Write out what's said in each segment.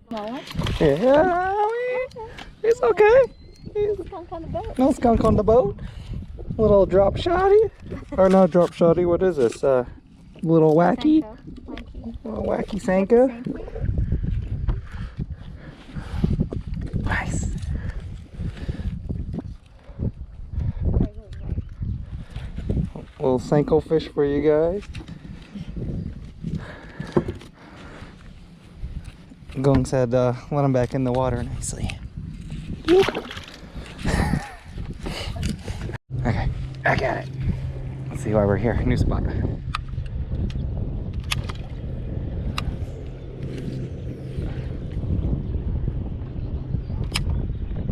Small one? Yeah, it's okay. Skunk on the boat. No skunk on the boat. Little drop shotty. Or not drop shotty, what is this? Little wacky. Little wacky Sanka. Nice. Little Sanko fish for you guys. Gong said let him back in the water nicely. Okay, back at it. Let's see why we're here. New spot.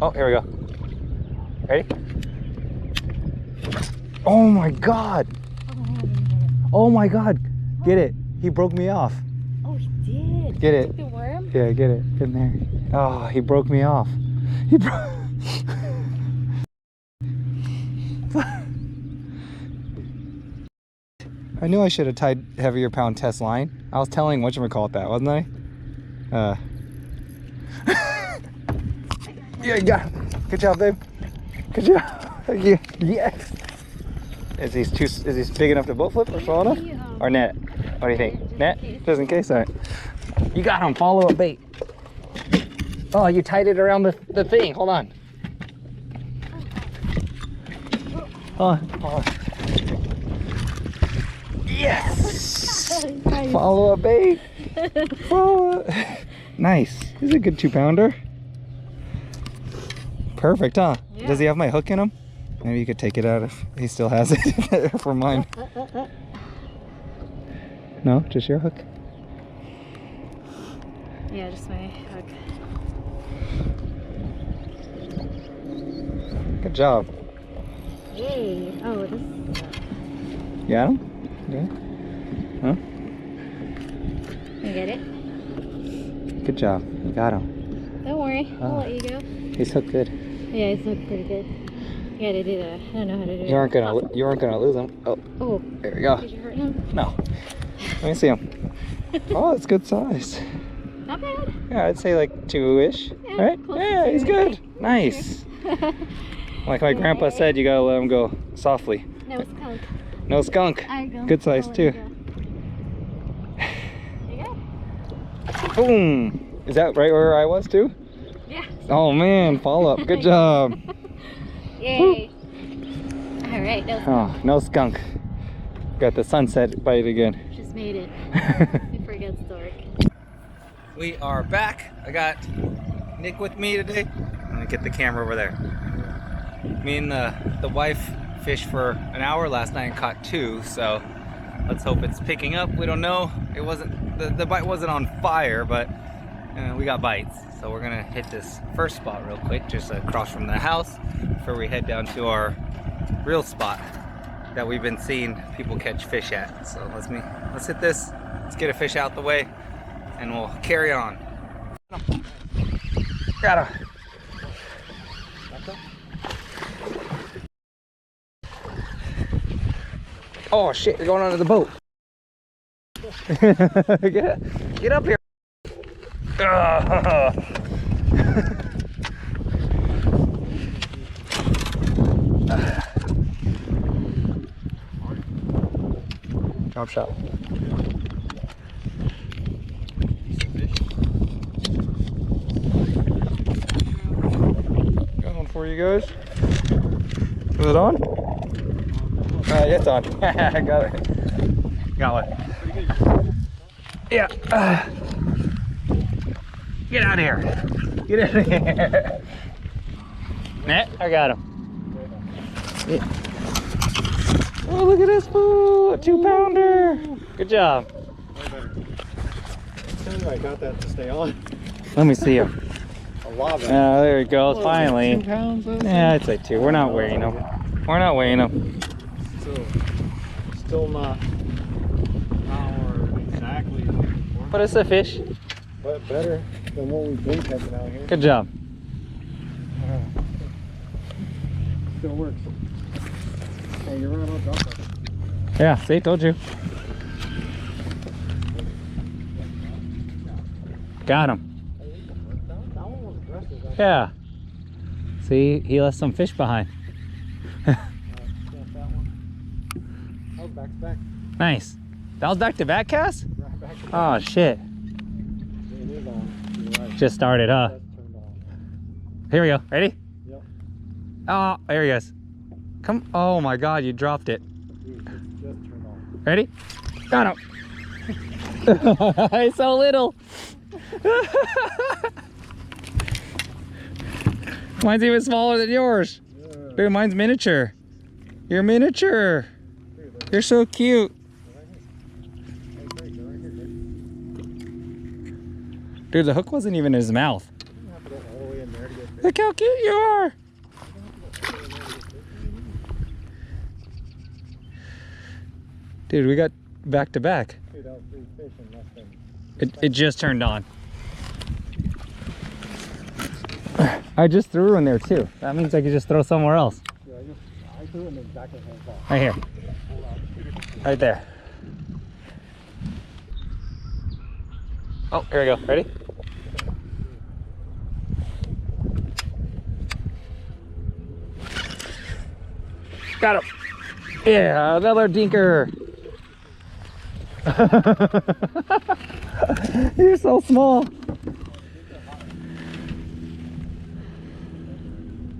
Oh, here we go. Ready? Oh my god! Oh my god! Get it! He broke me off. Oh, he did. Get it? The worm? Yeah, get it. Get in there. Oh, he broke me off. He broke. I knew I should have tied heavier pound test line. I was telling whatchamacallit that, wasn't I? Yeah, you got it. Good job, babe. Good job. Yeah. Yes. Is he big enough to boat flip or small enough? Or net? What do you think? Net? Just in case. All right. You got him. Follow up bait. Oh, you tied it around the thing. Hold on. Hold on. Yes! Follow up bait. Follow up. Nice. This is a good 2-pounder. Perfect, huh? Yeah. Does he have my hook in him? Maybe you could take it out if he still has it for mine. No, just your hook? Yeah, just my hook. Good job. Yay. Oh, this. You got him? Yeah. Huh? You get it? Good job. You got him. Don't worry. I'll let you go. He's hooked good. Yeah, he's hooked pretty good. You gotta do that. I don't know how to do it. You aren't gonna lose him. Oh. Oh. There we go. Did you hurt him? No. Let me see him. Oh, it's good size. Not bad. Yeah, I'd say like 2-ish. Yeah, right? Yeah, he's good. Nice. Like my grandpa said, you gotta let him go softly. No skunk. No skunk. Good size too. There you go. Boom. Is that right where I was too? Yeah. Oh man, follow up. Good job. Yay. All right. Oh, no skunk. Got the sunset bite again. Just made it. Before it gets dark. We are back. I got Nick with me today. I'm gonna get the camera over there. Me and the wife fished for an hour last night and caught 2, so let's hope it's picking up. We don't know. It wasn't the bite wasn't on fire, but we got bites. So we're gonna hit this first spot real quick, just across from the house, before we head down to our real spot that we've been seeing people catch fish at. So let's hit this. Let's get a fish out the way, and we'll carry on. Got him. Oh shit, you're going under the boat. Get up here. Drop shot. Got one for you guys. Is it on? It's on. I got it. Got one. Yeah. Get out of here. Get out of here. Net, I got him. Yeah. Oh, look at this fool. A 2-pounder. Good job. I got that to stay on. Let me see him. A lot of it. Oh, there he goes. Finally. 2 pounds? Yeah, I'd say 2. We're not weighing them. We're not weighing them. Still not exactly. But it's a fish. But better than what we've been catching out here. Good job. Still works. Hey, you're right on top of it. Yeah, see, told you. Got him. Yeah. See, he left some fish behind. That one. Oh, back to back. Nice. That was back-to-back cast? Right back to back. Oh, shit. It is on. You're right. Just started, huh? Just turned on. Here we go. Ready? Yep. Oh, there he goes. Come. Oh my God, you dropped it. Dude, it's just turned on. Ready? Got him. He's so little. Mine's even smaller than yours. Yeah. Dude, mine's miniature. You're miniature. You're so cute. Dude, the hook wasn't even in his mouth. Look how cute you are. Dude, we got back to back. Dude, that was 3 fish in less than... It just turned on. I just threw in there too. That means I could just throw somewhere else. Yeah, I threw it in the back of his ball. Right here. Right there. Oh, here we go. Ready? Got him. Yeah, another dinker. You're so small.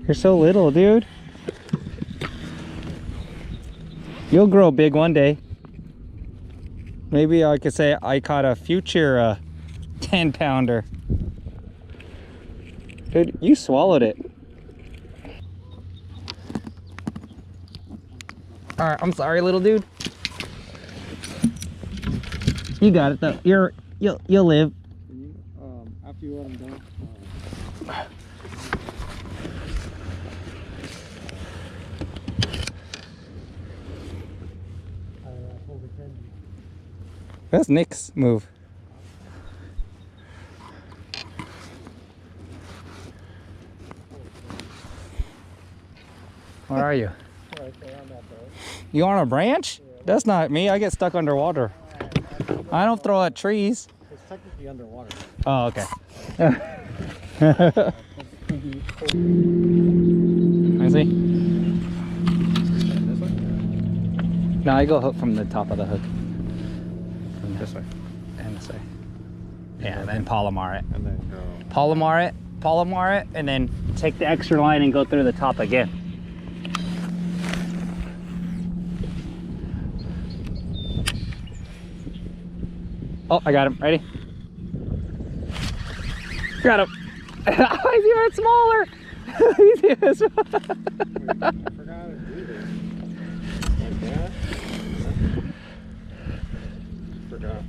You're so little, dude. You'll grow big one day. Maybe I could say I caught a future 10-pounder. Dude, you swallowed it. All right, I'm sorry, little dude. You got it though. You'll live. After you let him go. That's Nick's move. Where are you? You on a branch? That's not me. I get stuck underwater. I don't throw at trees. It's technically underwater. Oh, okay. I see. This way? No, I go hook from the top of the hook. This way. And this way. Yeah, and then Palomar it. And then go. Palomar it, and then take the extra line and go through the top again. Oh, I got him. Ready? Got him. He's even smaller. He's even smaller. I forgot to do this. Like that. Forgot.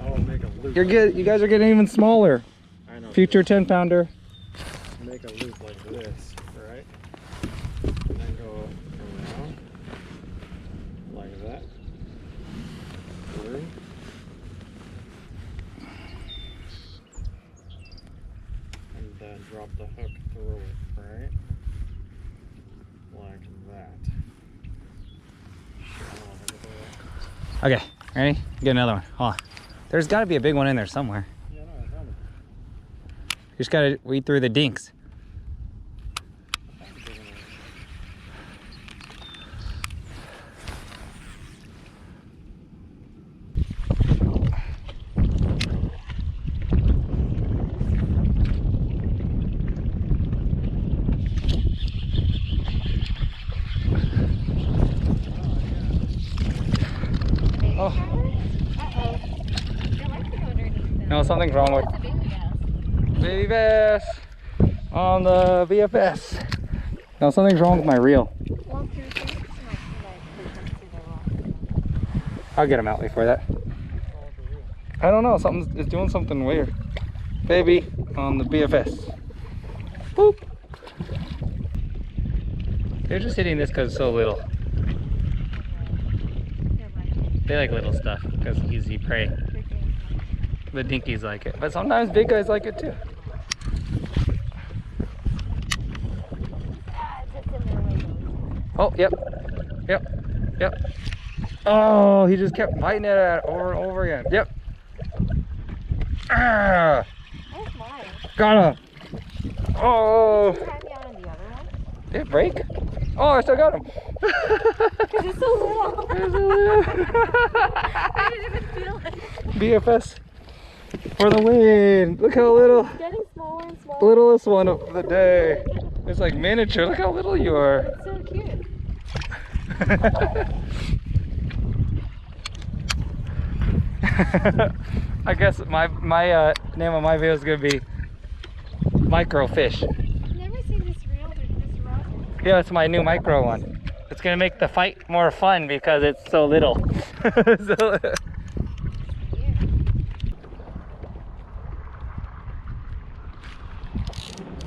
I'll make a loop. You're good. You guys are getting even smaller. I know. Future 10-pounder. Make a loop like this, right? And then go around. Like that. Through. And then drop the hook through it, right? Like that. Okay, ready? Get another one. Hold on. There's got to be a big one in there somewhere. Yeah, no, I found it. You just got to weed through the dinks. I found a big one. Oh, Uh-oh. There might be underneath them. no, something's wrong with That's a baby bass. baby bass on the VFS. No, something's wrong with my reel. Well, through here, it might be like they come through the rock. I'll get him out before that. I don't know, it's doing something weird. Baby on the BFS. Boop. They're just hitting this because it's so little. They like little stuff because easy prey. The dinkies like it, but sometimes big guys like it too. Oh, yep. Oh, he just kept biting it at over and over again. Yep. Ah, That's mine. got him. Oh, Try me out on the other one. did it break? Oh, I still got him. Because it's so little. There's a little I didn't even feel it. BFS for the win. Look how little, It's getting smaller and smaller. littlest one of the day. It's like miniature. Look how little you are. It's so cute. I guess my name of my video is gonna be microfish. I've never seen this reel or this rod. Yeah, it's my new micro one. It's gonna make the fight more fun because it's so little. So,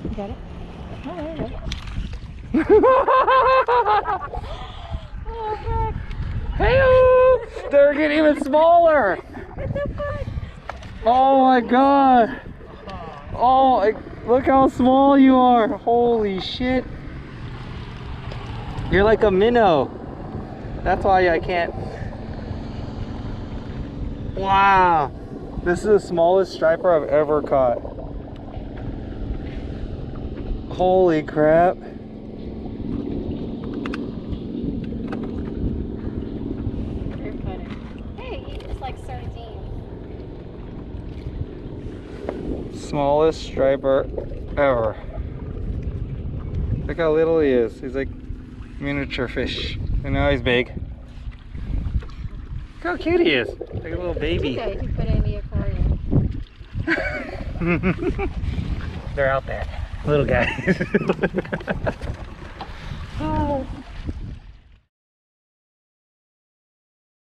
You got it? Oh, there you go. Oh, fuck. hey, they're getting even smaller. What the fuck? Oh my god. Oh, look how small you are. Holy shit. You're like a minnow. That's why I can't. Wow. This is the smallest striper I've ever caught. Holy crap. You're funny. Hey, it's like sardines. Smallest striper ever. Look how little he is. He's like miniature fish. And now he's big. Look how cute he is. Like a little baby. Okay, you put it in the aquarium. They're out there. Little guys.